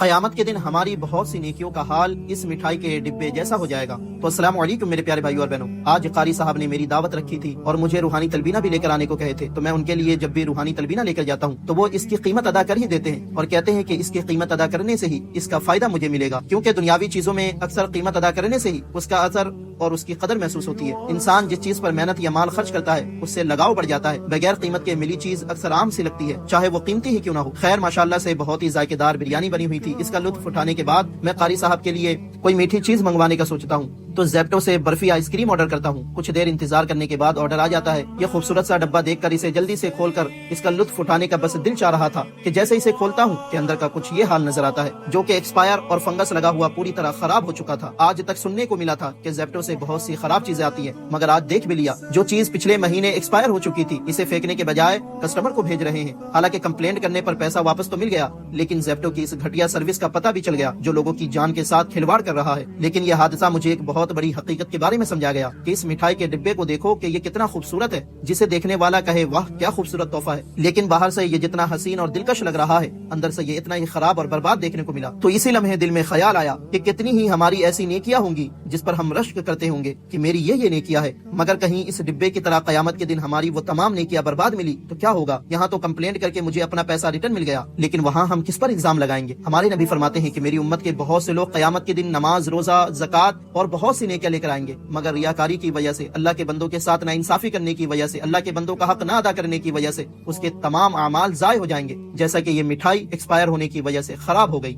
قیامت کے دن ہماری بہت سی نیکیوں کا حال اس مٹھائی کے ڈبے جیسا ہو جائے گا۔ تو السلام علیکم میرے پیارے بھائیو اور بہنوں، آج قاری صاحب نے میری دعوت رکھی تھی اور مجھے روحانی تلبینہ بھی لے کر آنے کو کہے تھے، تو میں ان کے لیے جب بھی روحانی تلبینہ لے کر جاتا ہوں تو وہ اس کی قیمت ادا کر ہی دیتے ہیں اور کہتے ہیں کہ اس کی قیمت ادا کرنے سے ہی اس کا فائدہ مجھے ملے گا، کیونکہ دنیاوی چیزوں میں اکثر قیمت ادا کرنے سے ہی اس کا اثر اور اس کی قدر محسوس ہوتی ہے۔ انسان جس چیز پر محنت یا مال خرچ کرتا ہے اس سے لگاؤ بڑھ جاتا ہے، بغیر قیمت کے ملی چیز اکثر عام سی لگتی ہے، چاہے وہ قیمتی ہی کیوں نہ ہو۔ خیر ماشاءاللہ سے بہت ہی ذائقے دار بریانی بنی ہوئی تھی۔ اس کا لطف اٹھانے کے بعد میں قاری صاحب کے لیے کوئی میٹھی چیز منگوانے کا سوچتا ہوں تو زیپٹو سے برفی آئس کریم آرڈر کرتا ہوں۔ کچھ دیر انتظار کرنے کے بعد آرڈر آ جاتا ہے۔ یہ خوبصورت سا ڈبہ دیکھ کر اسے جلدی سے کھول کر اس کا لطف اٹھانے کا بس دل چاہ رہا تھا کہ جیسے اسے کھولتا ہوں کہ اندر کا کچھ یہ حال نظر آتا ہے جو کہ ایکسپائر اور فنگس لگا ہوا پوری طرح خراب ہو چکا تھا۔ آج تک سننے کو ملا تھا کہ زیپٹو سے بہت سی خراب چیزیں آتی ہیں، مگر آج دیکھ بھی لیا جو چیز پچھلے مہینے ایکسپائر ہو چکی تھی اسے پھینکنے کے بجائے کسٹمر کو بھیج رہے ہیں۔ حالانکہ کمپلینٹ کرنے پر پیسہ واپس تو مل گیا، لیکن زیپٹو کی اس گھٹیا سروس کا پتہ بھی چل گیا جو لوگوں کی جان کے ساتھ کھلواڑ کر رہا ہے۔ لیکن یہ حادثہ مجھے ایک بہت بڑی حقیقت کے بارے میں سمجھا گیا کہ اس مٹھائی کے ڈبے کو دیکھو کہ یہ کتنا خوبصورت ہے، جسے دیکھنے والا کہے واہ کیا خوبصورت تحفہ ہے، لیکن باہر سے یہ جتنا حسین اور دلکش لگ رہا ہے اندر سے یہ اتنا ہی خراب اور برباد دیکھنے کو ملا۔ تو اسی لمحے دل میں خیال آیا کہ کتنی ہی ہماری ایسی نیکیاں ہوں گی جس پر ہم رشک کرتے ہوں گے کہ میری یہ نیکیاں ہے، مگر کہیں اس ڈبے کی طرح قیامت کے دن ہماری وہ تمام نیکیاں برباد ملی تو کیا ہوگا؟ یہاں تو کمپلینٹ کر کے مجھے اپنا پیسہ ریٹرن مل گیا، لیکن وہاں ہم کس پر الزام لگائیں گے؟ ہمارے نبی فرماتے ہیں کہ میری امت کے بہت سے لوگ قیامت کے دن نماز، روزہ، زکات اور بہت سی نیکیاں لے کر آئیں گے، مگر ریاکاری کی وجہ سے، اللہ کے بندوں کے ساتھ ناانصافی کرنے کی وجہ سے، اللہ کے بندوں کا حق نہ ادا کرنے کی وجہ سے اس کے تمام اعمال ضائع ہو جائیں گے، جیسا کہ یہ مٹھائی ایکسپائر ہونے کی وجہ سے خراب ہو گئی۔